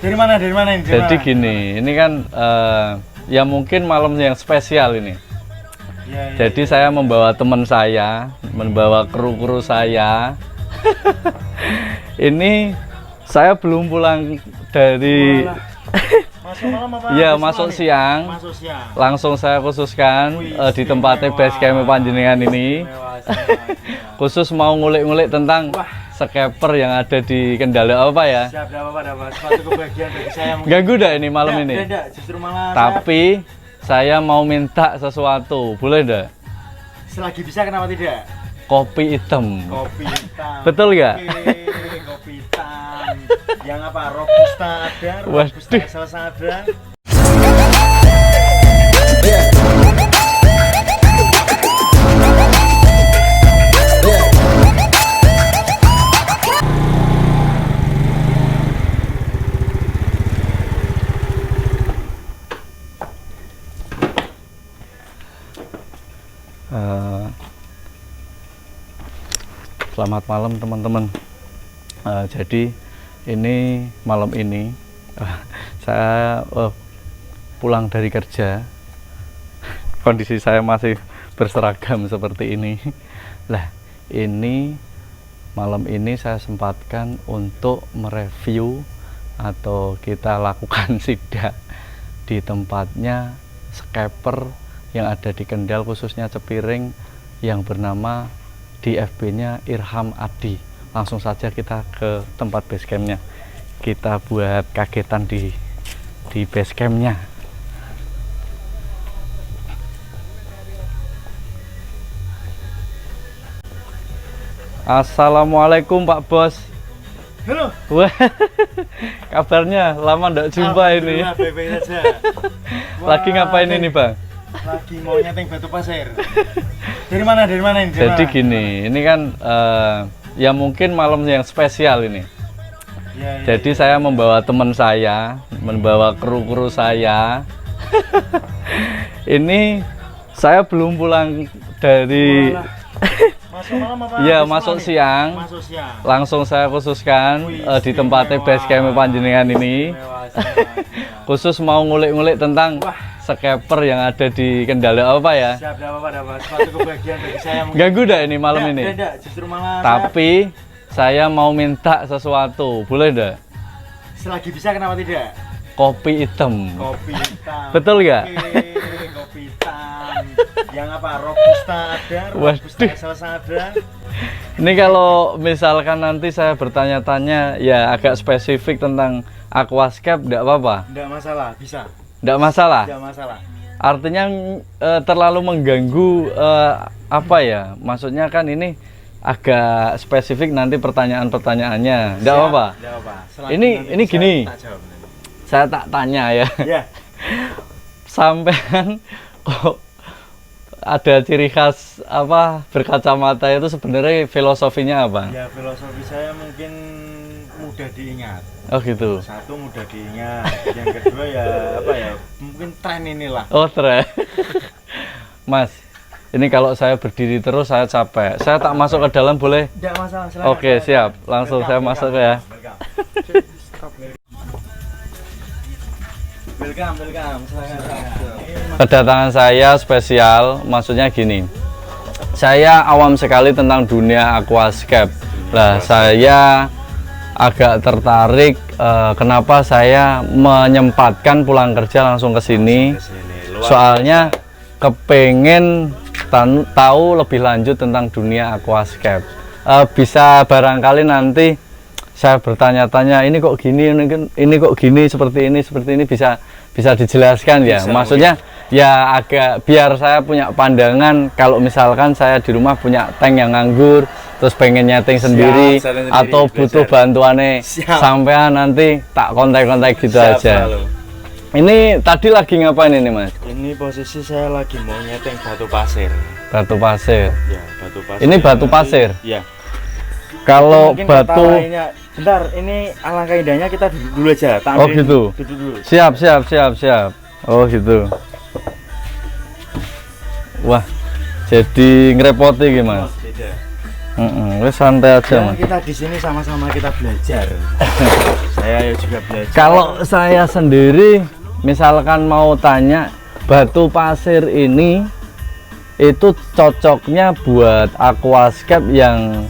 Dari mana? Dari mana ini? Jadi gini, ini kan ya mungkin malam yang spesial ini. Jadi saya membawa teman saya, membawa kru-kru saya. Ini saya belum pulang dari masuk malam apa? ya masuk siang. Masuk siang. Langsung saya khususkan di tempatnya base camp panjenengan ini. Khusus mau ngulik-ngulik tentang scaper yang ada di Kendal apa ya? Siap, dapat suatu kebahagiaan bagi saya. Ganggu dah ini malam ini. Tidak, justru malah Tapi saya mau minta sesuatu, boleh enggak? selagi bisa, kenapa tidak? Kopi hitam. Kopi hitam. Betul nggak? Oke, kopi hitam. Yang apa? Robusta ada, Robusta Waduh. Excelsa ada. Selamat malam teman-teman. Jadi ini malam ini saya pulang dari kerja. Kondisi saya masih berseragam seperti ini. Lah, ini malam ini saya sempatkan untuk mereview atau kita lakukan sidak di tempatnya scaper yang ada di Kendal, khususnya Cepiring, yang bernama di FB-nya Irham Adi. Langsung saja kita ke tempat base camp-nya. Kita buat kagetan di base camp-nya. Assalamualaikum Pak Bos. Halo. Wah, kabarnya lama ndak jumpa ini. Baik-baik saja. Lagi ngapain ini Bang? Lagi mau nyeting batu pasir. Dari mana? Dari mana ini? Jadi gini, ini kan ya mungkin malam yang spesial ini. Jadi saya membawa teman saya, membawa kru-kru saya. Ini saya belum pulang dari masuk malam apa? ya masuk siang. Masuk siang. Langsung saya khususkan di tempatnya base camp panjenengan ini. Khusus mau ngulik-ngulik tentang scaper yang ada di Kendal apa ya? Siap, dapat suatu kebahagiaan bagi saya. Ganggu dah ini malam ini. Tidak, justru malah Tapi saya mau minta sesuatu, boleh enggak? selagi bisa, kenapa tidak? Kopi hitam. Kopi hitam. Betul nggak? Oke, kopi hitam. Yang apa? Robusta ada, Robusta Waduh. Excelsa ada. Ini kalau misalkan nanti saya bertanya-tanya ya agak spesifik tentang aquascape, enggak apa-apa? Tidak masalah, bisa. Enggak masalah. Tidak masalah. Artinya terlalu mengganggu apa ya? Maksudnya kan ini agak spesifik nanti pertanyaan-pertanyaannya. Enggak apa-apa. Tidak apa. Ini gini. Saya tak tanya ya. Ya. Sampean kok ada ciri khas apa berkacamata itu sebenarnya filosofinya apa? Ya, filosofi saya mungkin mudah diingat. Oh gitu. Satu, mudah diingat. Yang kedua ya apa ya? Mungkin tren inilah. Oh tren. Mas, ini kalau saya berdiri terus saya capek. Saya tak masuk ke dalam boleh? Tidak masalah. Silakan. Oke siap. Langsung saya masuk ya. Welcome. Silakan. Kedatangan saya spesial, maksudnya gini. Saya awam sekali tentang dunia aquascape. Lah, saya agak tertarik kenapa saya menyempatkan pulang kerja langsung ke sini. Soalnya kepengen tahu lebih lanjut tentang dunia aquascape. Bisa barangkali nanti saya bertanya-tanya, ini kok gini, ini kok gini, seperti ini bisa dijelaskan ya. Maksudnya ya agak biar saya punya pandangan kalau misalkan saya di rumah punya tank yang nganggur terus pengen nyeting sendiri atau butuh bantuannya sampean, nanti tak kontak-kontak gitu aja. Ini tadi lagi ngapain ini Mas? Ini posisi saya lagi mau nyeting batu pasir. Batu pasir. Ya, batu pasir. Ini batu pasir. Ya. Kalau Mungkin batu kata lainnya, bentar, ini alangkah indahnya kita duduk dulu aja. Oh gitu. Duduk dulu. Siap. Oh gitu. Wah, jadi ngerepoti gimana? Beda. Wes santai aja, Dan Mas. kita di sini sama-sama kita belajar. Saya juga belajar. Kalau saya sendiri misalkan mau tanya, batu pasir ini itu cocoknya buat aquascape yang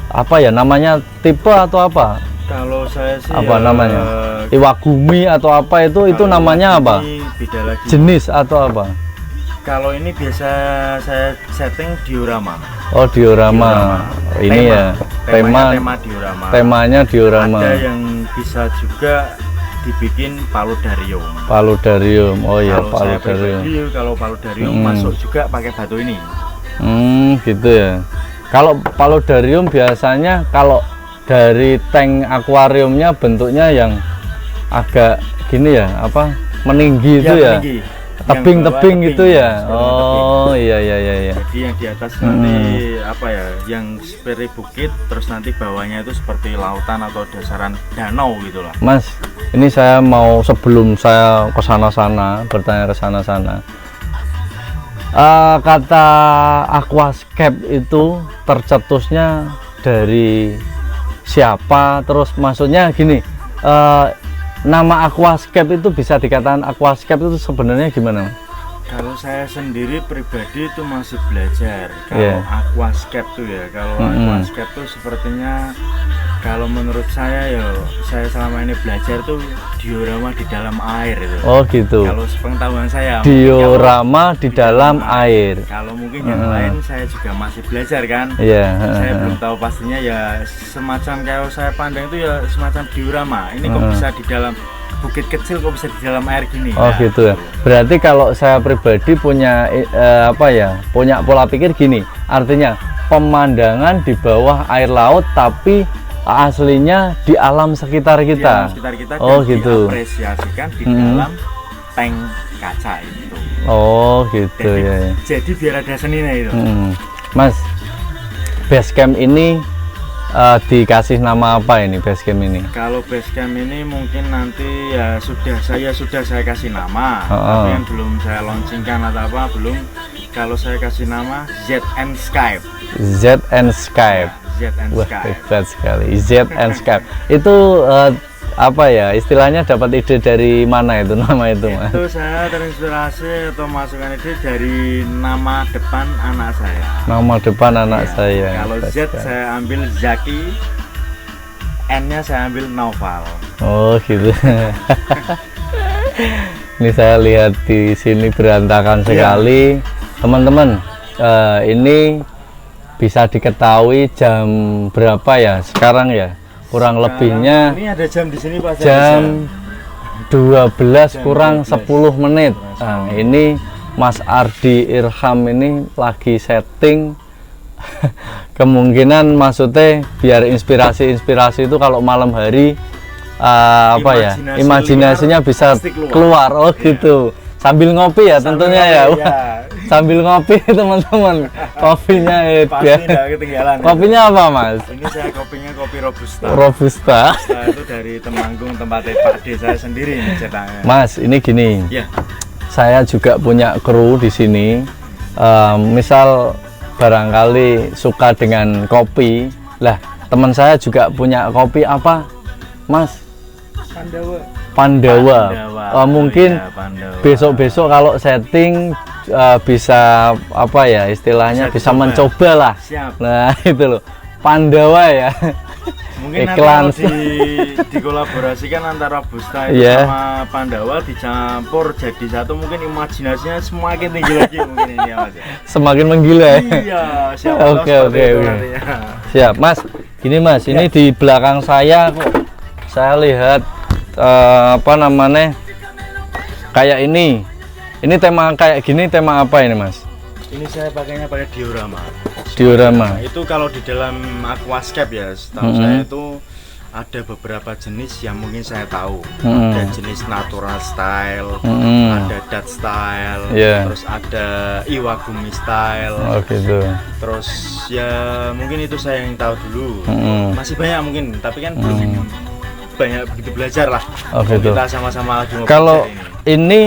apa ya namanya, tipe atau apa? Kalau saya sih Apa ya, namanya? Iwagumi atau apa itu kalau namanya apa? ini beda lagi. Jenis atau apa? Kalau ini biasa saya setting diorama. Oh, diorama. Ini ya tema diorama. temanya diorama. Ada yang bisa juga dibikin paludarium. Paludarium. Oh ya, Kalau saya paludarium. pribadi, kalau paludarium masuk juga pakai batu ini. Gitu ya. Kalau paludarium biasanya kalau dari tank akuariumnya bentuknya yang agak gini ya, apa? Meninggi itu ya. Meninggi. Tebing-tebing Yang gitu bawah ya. tebing. Oh, iya. Jadi yang di atas nanti apa ya, yang seperti bukit, terus nanti bawahnya itu seperti lautan atau dasaran danau gitulah. Mas, ini saya mau sebelum saya ke sana-sana, bertanya ke sana-sana. Kata aquascape itu tercetusnya dari siapa? Terus maksudnya gini, nama aquascape itu bisa dikatakan aquascape itu sebenarnya gimana? Kalau saya sendiri pribadi itu masih belajar. Kalau Yeah. aquascape tuh ya, kalau aquascape tuh sepertinya kalau menurut saya ya, saya selama ini belajar tuh diorama di dalam air itu. Oh gitu. Kalau sepengetahuan saya, Diorama di dalam air. kalau mungkin yang lain saya juga masih belajar kan. Iya. Saya belum tahu pastinya ya, semacam kalau saya pandang itu ya semacam diorama. Ini kok bisa di dalam bukit kecil, kok bisa di dalam air gini. Oh Nah, gitu ya. Berarti kalau saya pribadi punya apa ya? Punya pola pikir gini. Artinya pemandangan di bawah air laut tapi aslinya di alam sekitar di kita. alam sekitar kita Oh dan gitu. diapresiasikan di dalam tank kaca itu. Oh gitu Jadi, ya. jadi biar ada seninya itu. Mas, basecamp ini dikasih nama apa ini basecamp ini? Kalau basecamp ini mungkin nanti ya saya kasih nama, Oh. tapi yang belum saya launchingkan atau apa belum. Kalau saya kasih nama ZN Skype. ZN Skype. ZN Wah, Skype. hebat sekali. ZN Skype. Itu apa ya? Istilahnya dapat ide dari mana itu nama itu, Mas? Itu saya terinspirasi atau masukan ide dari nama depan anak saya. Nama depan anak Ya, saya. Kalau Hebat Z sekali. saya ambil Zaki, N-nya saya ambil Noval. Oh gitu. Ini saya lihat di sini berantakan sekali, teman-teman. Ini bisa diketahui jam berapa ya sekarang ya? Kurang lebihnya Ini ada jam di sini Pak. jam 12 kurang 12. 10 menit. Nah, ini Mas Ardi Irham ini lagi setting. Kemungkinan maksudnya biar inspirasi itu kalau malam hari apa ya, imajinasinya bisa pasti keluar. Oh gitu. Sambil ngopi ya tentunya ya. ngopi, ya. Sambil ngopi teman-teman. Kopinya Pasti ya. tidak ketinggalan. Kopinya apa, Mas? Ini saya kopinya kopi Robusta. Robusta. Nah, itu dari Temanggung, tempatnya Pak D saya sendiri ini cetaknya. Mas, ini gini. Ya. Saya juga punya kru di sini. Misal barangkali suka dengan kopi. Lah, teman saya juga punya kopi apa, Mas? Pandawa. Mungkin Ya, Pandawa. besok-besok kalau setting bisa apa ya istilahnya bisa dicoba. mencoba lah. Siap. Nah itu loh Pandawa ya. Mungkin Iklan. nanti kalau dikolaborasikan antara Robusta itu Iya. sama Pandawa dicampur jadi satu, mungkin imajinasinya semakin tinggi lagi mungkin ini ya Mas. Semakin menggila ya. Iya, siapa tahu Oke, seperti oke, itu oke. nantinya. Siap Mas. Gini Mas, ini di belakang saya kok saya lihat apa namanya kayak ini. Ini tema kayak gini, tema apa ini Mas? Ini saya pakainya pakai diorama. Diorama. Nah, itu kalau di dalam aquascape ya, setahu saya itu ada beberapa jenis yang mungkin saya tahu. Ada jenis natural style, ada dot style, Iya. terus ada iwagumi style. Oh gitu. Terus ya mungkin itu saya yang tahu dulu. Masih banyak mungkin, tapi kan belum banyak begitu belajar lah. Oh, gitu. Kita sama-sama lagi mau Kalau belajar ini. ini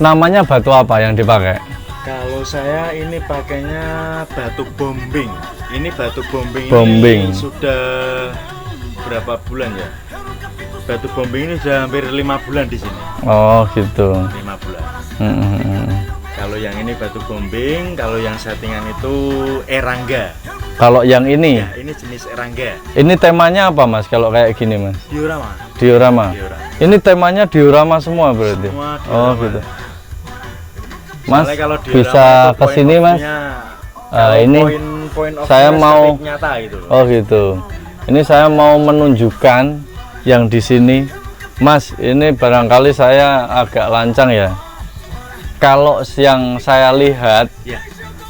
namanya batu apa yang dipakai? Kalau saya ini pakainya batu bombing. Ini batu bombing, Bombing. ini sudah berapa bulan ya? Batu bombing ini sudah hampir 5 bulan di sini. Oh gitu. 5 bulan. Kalau yang ini batu bombing, kalau yang settingan itu erangga. Kalau yang ini, Ya, ini jenis erangga. ini temanya apa mas? Kalau kayak gini mas? Diorama. Diorama. Diorama. Ini temanya diorama semua berarti. Semua Oh diorama. gitu. Mas Soalnya kalau diorama bisa itu ke sini mas? Ini point of saya view-nya mau- seperti nyata gitu loh. Oh gitu. Ini saya mau menunjukkan yang di sini, Mas. Ini barangkali saya agak lancang ya. Kalau yang saya lihat, Ya,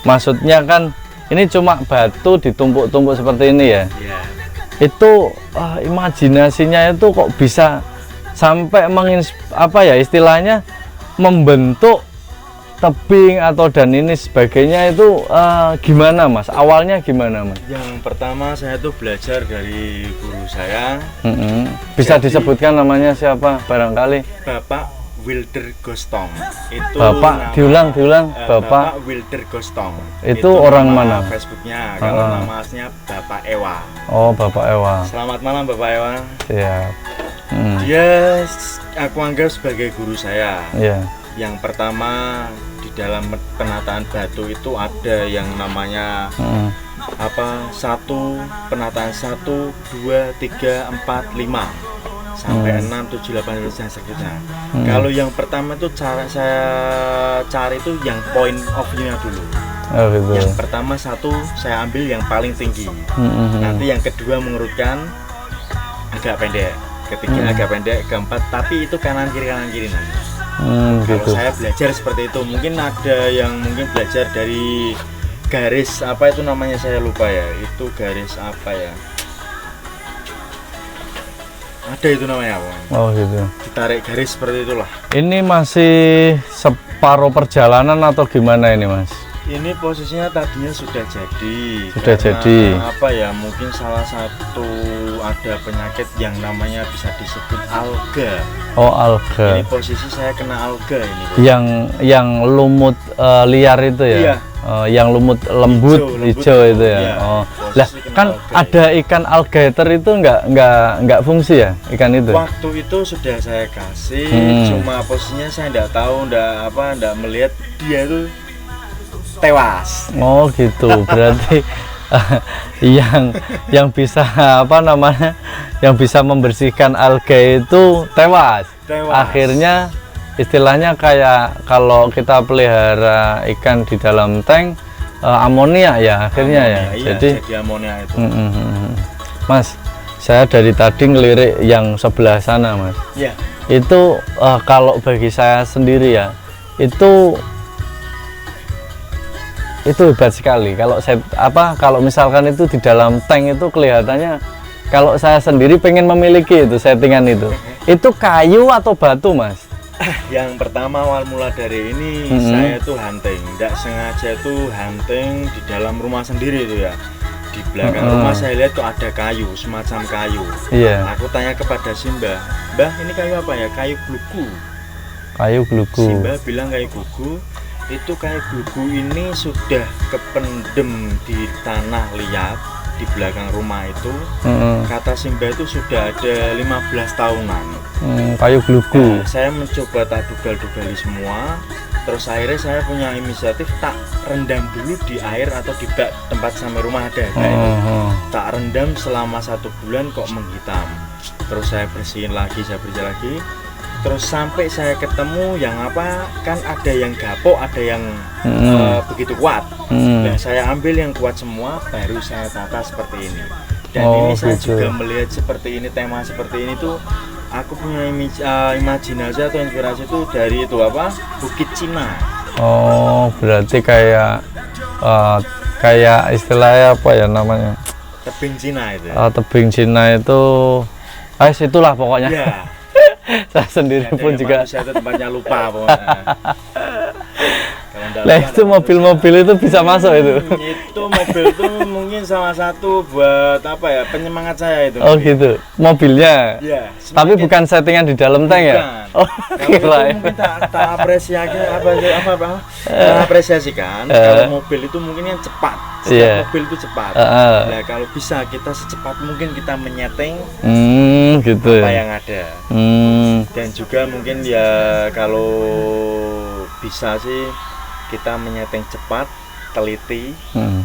maksudnya kan ini cuma batu ditumpuk-tumpuk seperti ini ya. ya. Itu imajinasinya itu kok bisa sampai apa ya istilahnya membentuk tebing atau dan ini sebagainya itu gimana mas? Awalnya gimana mas? Yang pertama saya tuh belajar dari guru saya, Bisa Jadi- disebutkan namanya siapa barangkali? Bapak Wilder Gostong. Itu Bapak nama- diulang Bapak Wilder Gostong. Itu orang nama mana? Facebooknya. Kalau nama aslinya Bapak Ewa. Oh Bapak Ewa. Selamat malam Bapak Ewa. Siap. Dia aku anggap sebagai guru saya. Ya. Yang pertama di dalam penataan batu itu ada yang namanya penataan 1, 2, 3, 4, 5 sampai 6, 7, 8 dan seterusnya. Kalau yang pertama itu cara saya cari itu yang point of view-nya dulu. Oh gitu. Yang pertama saya ambil yang paling tinggi. Nanti yang kedua mengurutkan agak pendek, ketiga agak pendek, keempat tapi itu kanan kiri nanti. Kalau Gitu. saya belajar seperti itu, mungkin ada yang mungkin belajar dari garis apa itu namanya saya lupa ya. Itu garis apa ya? Ada itu namanya apa? Oh gitu. Ditarik garis seperti itulah. Ini masih separuh perjalanan atau gimana ini mas? Ini posisinya tadinya sudah jadi. Sudah Karena jadi. apa ya? Mungkin salah satu ada penyakit yang namanya bisa disebut alga. Oh alga. Ini posisi saya kena alga ini. Bro. Yang lumut liar itu ya? Iya. Yang lumut lembut hijau itu ya. Iya. Oh. Posisi Lah kena kan alga. ada ikan alligator itu nggak fungsi ya ikan itu? Waktu itu sudah saya kasih, cuma posisinya saya nggak tahu, nggak melihat dia itu tewas. Oh gitu. Berarti yang bisa apa namanya? Yang bisa membersihkan alga itu tewas. Akhirnya istilahnya kayak kalau kita pelihara ikan di dalam tank amonia ya akhirnya ya. Iya, Jadi amonia itu. Mas, saya dari tadi ngelirik yang sebelah sana mas. Ya. Itu kalau bagi saya sendiri ya itu hebat sekali. Kalau misalkan itu di dalam tank itu kelihatannya, kalau saya sendiri pengen memiliki itu settingan itu kayu atau batu mas? Yang pertama awal mula dari ini saya tuh hunting, tidak sengaja tuh hunting di dalam rumah sendiri itu ya. Di belakang rumah saya lihat tuh ada kayu, semacam kayu. Iya. Aku tanya kepada Simba, Mbah ini kayu apa ya? Kayu glugu. Kayu glugu. Simba bilang kayu glugu. Itu kayu glugu ini sudah kependem di tanah liat di belakang rumah itu. Kata Simba itu sudah ada 15 tahunan. Kayu glugu. Saya mencoba tak dugal-dugali semua. Terus akhirnya saya punya inisiatif tak rendam dulu di air atau di bak tempat sampai rumah ada tak rendam selama 1 bulan kok menghitam. Terus saya bersihin lagi, terus sampai saya ketemu yang apa, kan ada yang gapok, ada yang begitu kuat. Nah saya ambil yang kuat semua, baru saya tata seperti ini. Dan ini saya gitu. juga melihat seperti ini, tema seperti ini tuh aku punya imajinasi atau inspirasi itu dari itu apa, Bukit Cina. Oh berarti kayak istilahnya apa ya namanya, Tebing Cina itu. tebing Cina itu itulah pokoknya. Ya. Saya sendiri pun juga. Saya itu tempatnya lupa pokoknya. Kalau Lah itu mobil-mobil itu bisa masuk itu. Itu mobil itu mungkin mungkin salah satu buat apa ya, penyemangat saya itu. Oh gitu, mobilnya. Iya. Tapi bukan settingan di dalam tank ya? Bukan. Oh, Kalau itu kirain. mungkin tak apresiasikan. Kalau mobil itu mungkin yang cepat. Setiap Iya. mobil itu cepat. Nah, kalau bisa kita secepat mungkin kita menyeting Gitu apa ya. yang ada. Hmm, Dan juga mungkin ya kalau bisa sih kita menyeting cepat, teliti,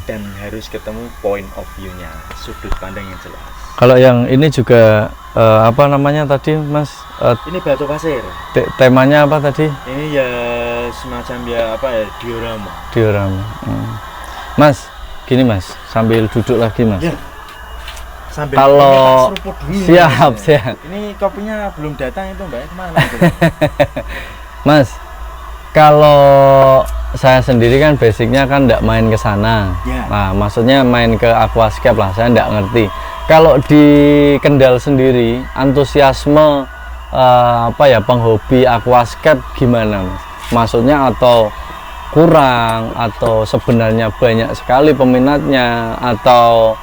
dan harus ketemu point of view-nya, sudut pandang yang jelas. Kalau yang ini juga apa namanya tadi Mas? Ini batu pasir. Temanya apa tadi? Ini ya semacam ya apa ya, diorama. Diorama. Mas, gini Mas, sambil duduk lagi Mas. Ya. Sambil Kalau ini tak seruput dulu, siap, Mas. siap. Ini kopinya belum datang itu Mbak, kemana itu? Mas, kalau saya sendiri kan basicnya kan tidak main ke sana. Ya. Nah, maksudnya main ke aquascape lah, saya tidak ngerti. Kalau di Kendal sendiri, antusiasme apa ya, penghobi aquascape gimana Mas? Maksudnya atau kurang, atau sebenarnya banyak sekali peminatnya, atau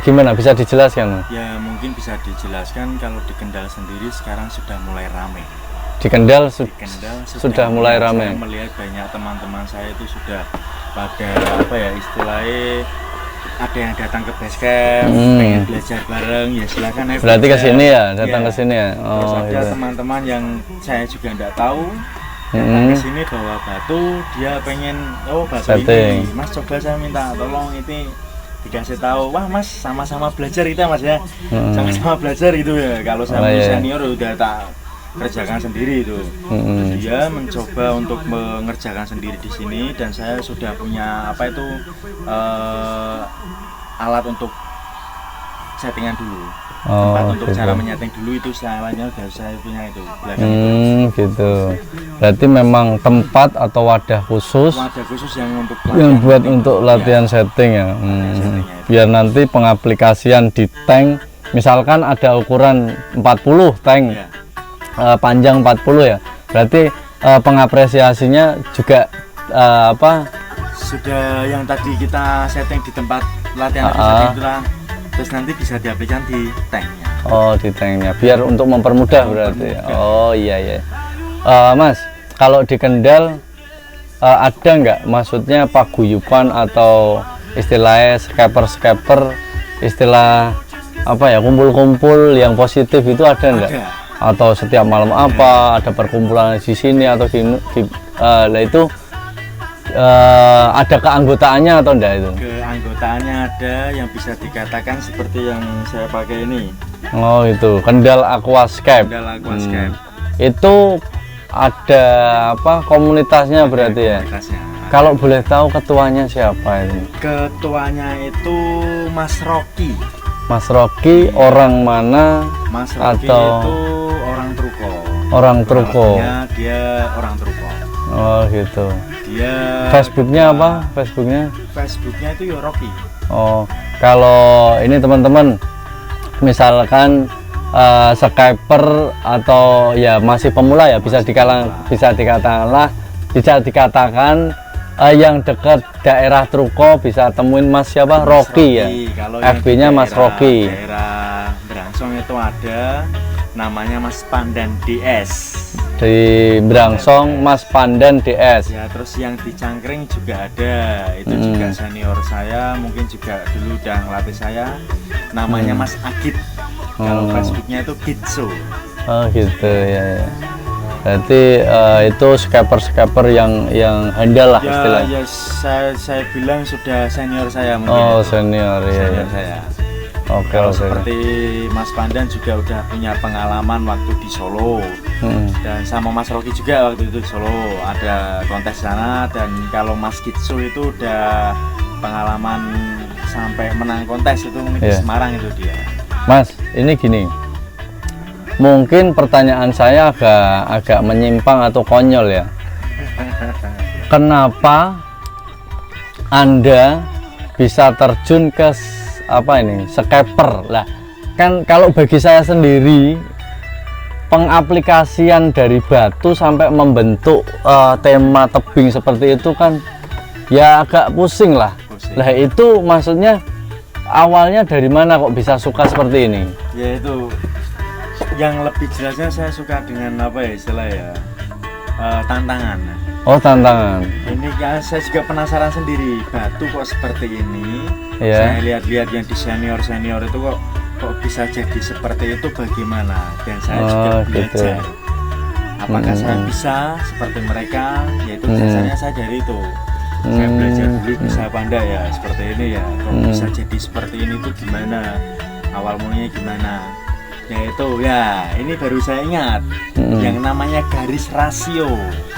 gimana, bisa dijelaskan Mas? Ya mungkin bisa dijelaskan kalau di Kendal sendiri sekarang sudah mulai ramai. Di Kendal, Di Kendal sudah mulai ramai. Saya melihat banyak teman-teman saya itu sudah pada apa ya, istilahnya ada yang datang ke basecamp, pengen belajar bareng, ya silakan ayo berarti ke belajar. sini ya, datang Ya. ke sini ya. Terus Oh, ada gitu. teman-teman yang saya juga enggak tahu datang ke sini bawa batu, dia pengen batu Setting. ini, Mas coba saya minta tolong ini dikasih tahu, wah Mas sama-sama belajar kita Mas ya, sama-sama belajar gitu ya. Kalau saya Oh, iya. senior udah tak kerjakan sendiri itu. Terus dia mencoba untuk mengerjakan sendiri di sini, dan saya sudah punya apa itu alat untuk settingan dulu. Tempat untuk gitu. cara menyeting dulu itu alatnya udah saya punya itu belakang itu. Gitu. Berarti memang tempat atau wadah khusus Wadah khusus yang untuk yang buat setting. untuk latihan setting ya. settingnya itu. Biar nanti pengaplikasian di tank, misalkan ada ukuran 40 tank, Ya. panjang 40 ya. Berarti pengapresiasinya juga apa? Sudah yang tadi kita setting di tempat latihan setting itulah, terus nanti bisa diaplikasikan di tanknya. Oh, di tanknya, biar untuk mempermudah berarti. Oh iya ya. Mas, kalau di Kendal ada nggak, maksudnya paguyuban atau istilahnya skaper, istilah apa ya, kumpul-kumpul yang positif itu ada nggak? Ada. Atau setiap malam apa ada perkumpulan di sini atau nah itu ada keanggotaannya atau enggak itu? Keanggotaannya ada, yang bisa dikatakan seperti yang saya pakai ini. Oh itu Kendal Aquascape. Kendal Aquascape. Itu ada apa, komunitasnya berarti ya? Komunitasnya. Kalau boleh tahu ketuanya siapa itu? Ketuanya itu Mas Rocky. Mas Rocky orang mana? Mas Rocky Atau itu orang Truko. orang Truko. Dia orang Truko. Oh gitu. Dia Facebooknya apa? Facebooknya itu ya Rocky. Oh, kalau ini teman-teman, misalkan skyper atau ya masih pemula ya, bisa dikatakan yang dekat daerah Truko bisa temuin Mas siapa? Rocky ya. Kalau yang FB-nya di Mas Rocky. Daerah Brangsong itu ada namanya Mas Pandan DS. Di Brangsong Mas Pandan DS. Ya, terus yang di Cangkring juga ada. Itu juga senior saya, mungkin juga dulu udah ngelatih saya. Namanya Mas Agit. Kalau Facebooknya itu Gitso. Oh gitu ya. Berarti itu skaper yang handal lah Ya, istilahnya. ya saya bilang sudah senior saya mungkin. Oh itu. senior ya. Senior saya. Oke, Kalau oke. seperti Mas Pandan juga udah punya pengalaman waktu di Solo, dan sama Mas Rocky juga waktu itu di Solo ada kontes sana. Dan kalau Mas Kitsu itu udah pengalaman sampai menang kontes itu mungkin di Iya. Semarang itu dia. Mas, ini gini. Mungkin pertanyaan saya agak menyimpang atau konyol ya. Kenapa Anda bisa terjun ke apa ini, skaper lah? Kan kalau bagi saya sendiri, pengaplikasian dari batu sampai membentuk tema tebing seperti itu kan ya agak pusing lah. Pusing. Lah itu maksudnya awalnya dari mana kok bisa suka seperti ini? Ya itu yang lebih jelasnya saya suka dengan apa ya istilah ya, tantangan. Oh, tantangan. Ini kan saya juga penasaran sendiri, batu kok seperti ini. Iya. Saya lihat-lihat yang di senior itu kok bisa jadi seperti itu bagaimana, dan saya juga belajar. Apakah saya bisa seperti mereka? Yaitu biasanya saya dari itu. Saya belajar dulu bisa apa enggak ya seperti ini ya. Kok bisa jadi seperti ini tuh gimana? Awal mulanya gimana? Yaitu ya ini baru saya ingat yang namanya garis rasio.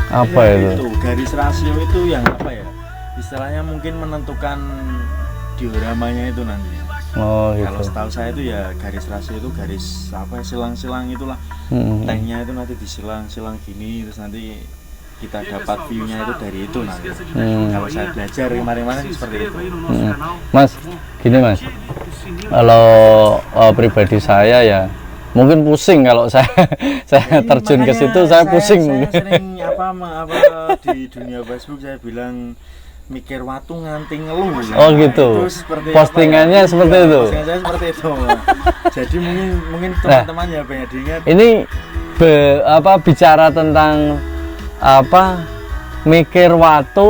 Apa ya, itu? Garis rasio itu yang apa ya? Istilahnya mungkin menentukan dioramanya itu nanti. Oh gitu. Kalau setahu saya itu ya garis rasio itu garis apa ya, silang-silang itulah. Tanknya itu nanti disilang-silang gini terus nanti kita dapat view-nya itu dari itu nanti. Kalau saya belajar kemarin-kemarin seperti itu. Mas, gini Mas. Kalau pribadi saya ya mungkin pusing kalau saya terjun ke situ saya pusing. Saya sering apa di dunia Facebook saya bilang mikir waktu nganti ngeluh. Oh gitu. Postingannya seperti itu. Postingan saya seperti itu. Jadi mungkin teman-teman ya banyak diingat. Ini bicara tentang mikir waktu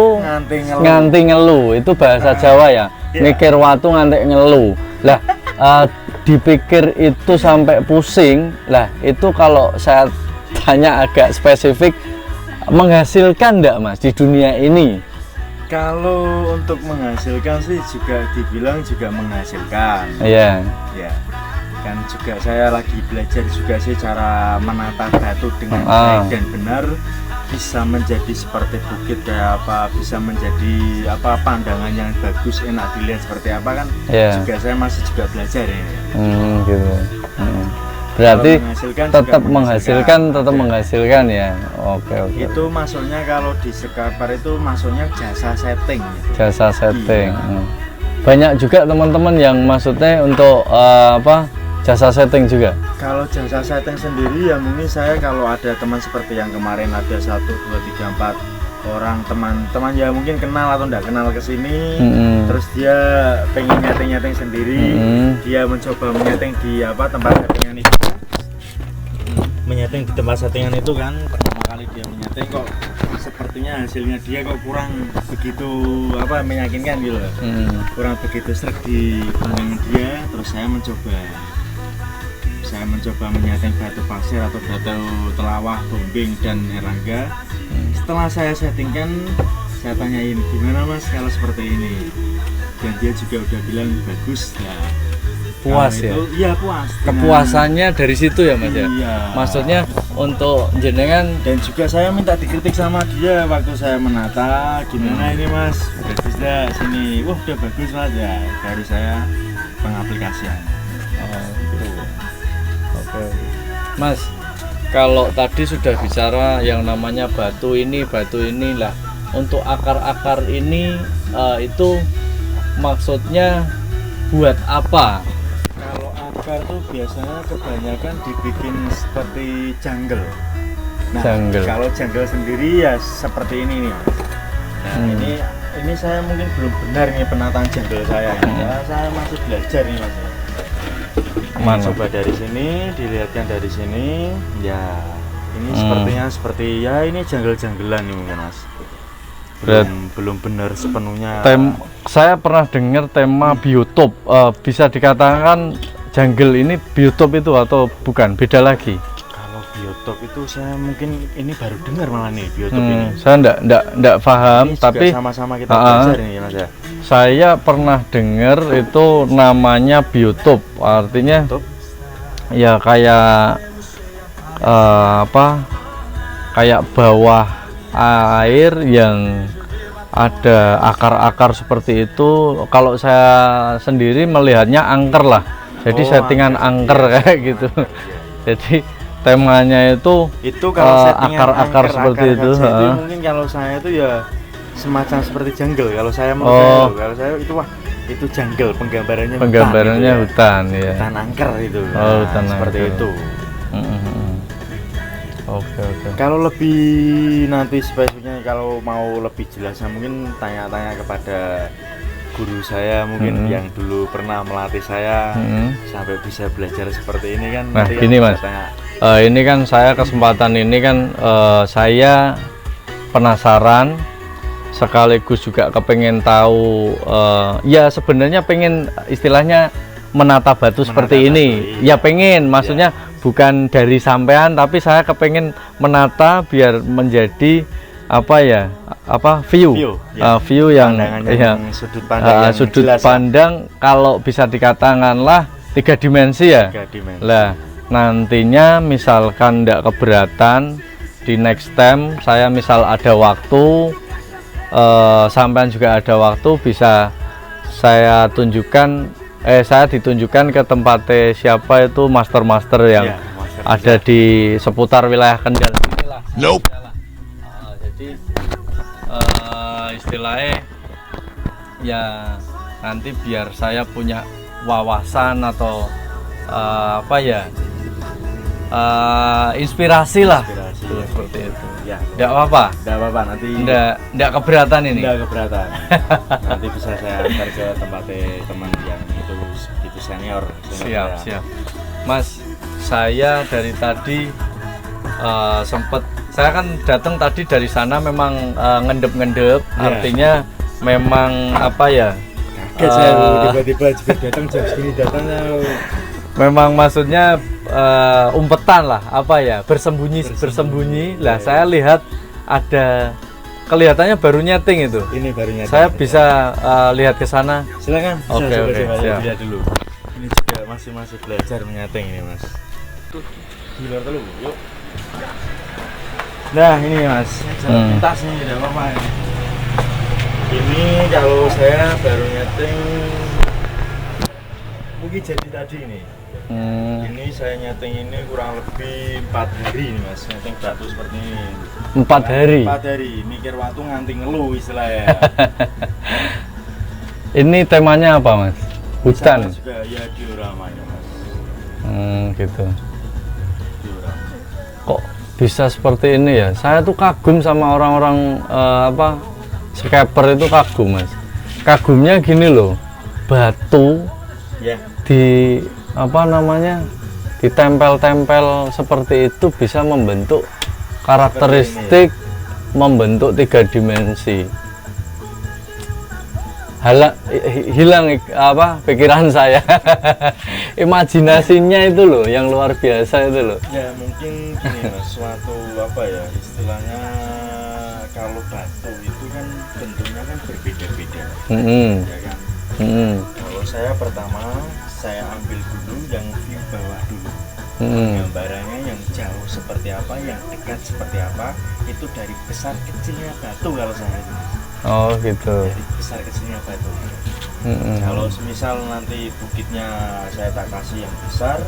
nganti ngeluh itu bahasa Jawa ya. Mikir waktu nganti ngeluh. Lah dipikir itu sampai pusing. Lah itu kalau saya tanya agak spesifik, menghasilkan enggak Mas di dunia ini? Kalau untuk menghasilkan sih juga dibilang juga menghasilkan. Iya. Ya. Kan juga saya lagi belajar juga sih cara menata batu dengan baik dan benar, bisa menjadi seperti bukit kayak apa, bisa menjadi apa pandangan yang bagus, enak dilihat seperti apa kan. Juga saya masih juga belajar ini. Gitu. Berarti tetap menghasilkan ya. Oke. Itu maksudnya kalau di Sekapar itu maksudnya jasa setting. Jasa setting. Iya. Banyak juga teman-teman yang maksudnya untuk jasa setting juga. Kalau jasa setting sendiri ya mungkin saya kalau ada teman seperti yang kemarin ada 1, 2, 3, 4 orang teman-teman ya mungkin kenal atau enggak kenal ke sini, terus dia pengen nyeting sendiri, dia mencoba menyeting di tempat settingan itu, menyeting di tempat settingan itu kan pertama kali dia menyeting kok sepertinya hasilnya dia kok kurang begitu meyakinkan gitu, kurang begitu sreg di pandangan dia, terus saya mencoba menyeting batu pasir atau batu telawah, bombing dan erangga. Setelah saya settingkan, saya tanyain gimana Mas kalau seperti ini, dan dia juga udah bilang bagus ya. Puas ya? Iya puas. Kepuasannya dari situ ya Mas ya? Iya. Maksudnya untuk jenengan. Dan juga saya minta dikritik sama dia waktu saya menata, gimana ini Mas, bagus dah sini, wah udah bagus Mas ya, baru saya pengaplikasian. Gitu. Oke. Mas, kalau tadi sudah bicara yang namanya batu ini lah, untuk akar-akar ini itu maksudnya buat apa? Kalau akar tuh biasanya kebanyakan dibikin seperti jungle. Nah, kalau jungle sendiri ya seperti ini nih. Nah, ini saya mungkin belum benar nih penataan jungle saya. Saya masih belajar nih Mas. Coba dari sini, dilihatkan dari sini, ya ini sepertinya seperti ya ini jungle-junglean nih mungkin Mas. Belum benar sepenuhnya. Saya pernah dengar tema biotop, bisa dikatakan jungle ini biotop itu atau bukan? Beda lagi. Kalau biotop itu saya mungkin ini baru dengar malah nih biotop ini. Saya enggak paham, ini tapi sama-sama kita belajar ini Mas ya. Saya pernah dengar itu namanya biotop, artinya ya kayak kayak bawah air yang ada akar-akar seperti itu. Kalau saya sendiri melihatnya angker lah, jadi settingan angker kayak gitu. Jadi temanya itu kalau akar-akar seperti itu. Jadi mungkin kalau saya itu ya semacam seperti jungle. Kalau saya kalau saya itu itu jungle, penggambarannya hutan ya. Hutan angker itu. Hutan seperti angker. itu. Oke. Kalau lebih nanti spesifiknya kalau mau lebih jelasnya mungkin tanya-tanya kepada guru saya mungkin yang dulu pernah melatih saya sampai bisa belajar seperti ini kan. Nah gini Mas, ini kan saya kesempatan ini kan saya penasaran sekaligus juga kepengen tahu, ya sebenarnya pengen istilahnya menata batu seperti ini ya, pengen maksudnya bukan dari sampean, tapi saya kepengen menata biar menjadi apa ya, view yang sudut pandang kalau bisa dikatakanlah 3 dimensi ya. Lah nantinya misalkan tidak keberatan di next time saya misal ada waktu, sampean juga ada waktu, bisa saya tunjukkan, saya ditunjukkan ke tempatnya siapa itu master-master yang ada di seputar wilayah Kendal inilah. Jadi istilahnya ya nanti biar saya punya wawasan atau apa ya, inspirasi lah, seperti itu. Ya, enggak apa-apa, nanti enggak keberatan ini. Enggak keberatan. Nanti bisa saya antar ke tempatnya teman yang itu senior. Siap. Mas, saya dari tadi saya kan datang tadi dari sana memang ngendep-ngendep, artinya memang apa ya? Kaget saya tiba-tiba juga datang jam segini datangnya. Memang maksudnya umpetan lah, apa ya, bersembunyi lah. Saya lihat ada kelihatannya baru nyeting itu. Ini baru nyeting. Saya bisa lihat ke sana. Silakan. Oke. Lihat dulu. Ini juga masih belajar menyeting ini Mas. Di luar dulu, yuk. Nah ini Mas, jalan pintas nih, tidak apa-apa ini. Ini kalau saya baru nyeting mungkin jadi tadi ini. Ini saya nyeting ini kurang lebih 4 hari nih Mas, nyeting batu seperti ini. 4 hari? 4 hari, mikir waktu nganti ngeluh istilahnya. Ini temanya apa Mas? Hutan? Juga ya dioramanya Mas. Gitu. Diorama. Kok bisa seperti ini ya? Saya tuh kagum sama orang-orang scaper itu kagum Mas. Kagumnya gini loh, batu di ditempel-tempel seperti itu bisa membentuk karakteristik, membentuk 3 dimensi. Hilang pikiran saya. Imajinasinya itu loh yang luar biasa itu loh. Ya mungkin gini Mas, suatu istilahnya kalau batu itu kan bentuknya kan berbeda-beda. Ya kan? Kalau saya pertama saya ambil dulu yang view bawah dulu. Gambarannya yang jauh seperti apa, yang dekat seperti apa, itu dari besar kecilnya batu kalau saya itu. Oh gitu. Dari besar kecilnya batu. Kalau misal nanti bukitnya saya tak kasih yang besar,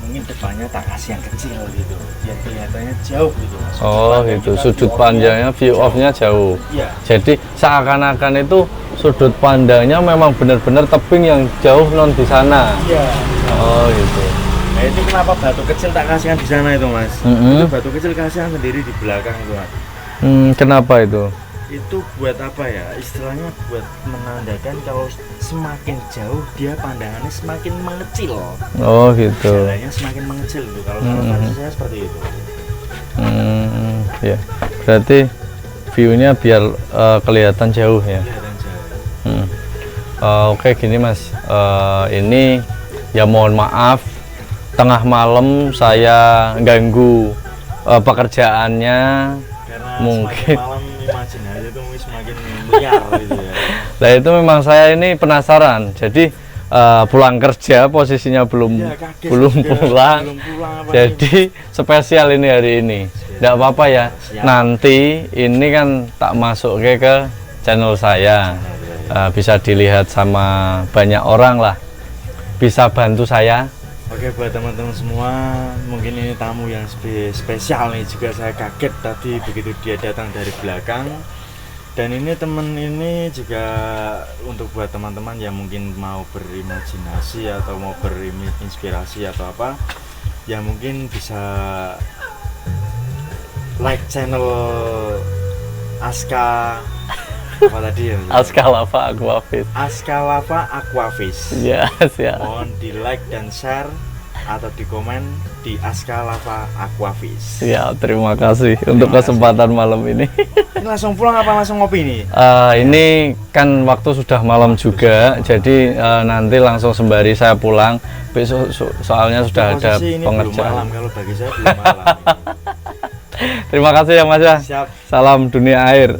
mungkin depannya tak kasih yang kecil gitu, biar kelihatannya jauh gitu Mas. Oh gitu, sudut pandangnya, view off-nya jauh. Iya. Jadi seakan-akan itu sudut pandangnya memang benar-benar tebing yang jauh non di sana. Iya. Oh gitu. Nah itu kenapa batu kecil tak kasihkan di sana itu Mas? Itu batu kecil kasihkan sendiri di belakang itu Mas. Kenapa itu? Itu buat apa ya, istilahnya buat menandakan kalau semakin jauh dia pandangannya semakin mengecil. Oh gitu. Jalannya semakin mengecil gitu. Kalau versi saya seperti itu. Ya berarti view-nya biar kelihatan jauh ya. Kelihatan jauh. Oke gini Mas, ini ya mohon maaf tengah malam saya ganggu pekerjaannya. Karena mungkin malam imajinasi itu semakin liar gitu ya. Nah itu memang saya ini penasaran. Jadi pulang kerja posisinya belum pulang. Jadi spesial ini hari ini. Tidak apa-apa ya. Siap. Nanti ini kan tak masuk ke channel saya. Bisa dilihat sama banyak orang lah. Bisa bantu saya. Oke, buat teman-teman semua, mungkin ini tamu yang spesial nih, juga saya kaget tadi begitu dia datang dari belakang. Dan ini teman ini juga untuk buat teman-teman yang mungkin mau berimajinasi atau mau berinspirasi atau apa, ya mungkin bisa like channel Aska Apa tadi ya? Askalava Aquafish. Askalava Aquafish. Ya, siap. Mohon di like dan share atau di komen di Askalava Aquafish. Ya, terima kasih untuk kesempatan malam ini. Ini langsung pulang apa langsung ngopi nih? Ini kan waktu sudah malam juga, jadi nanti langsung sembari saya pulang. Besok soalnya sudah ada ini pengerjaan. belum malam, kalau bagi saya belum malam ini. Terima kasih ya Mas ya. Siap. Salam dunia air.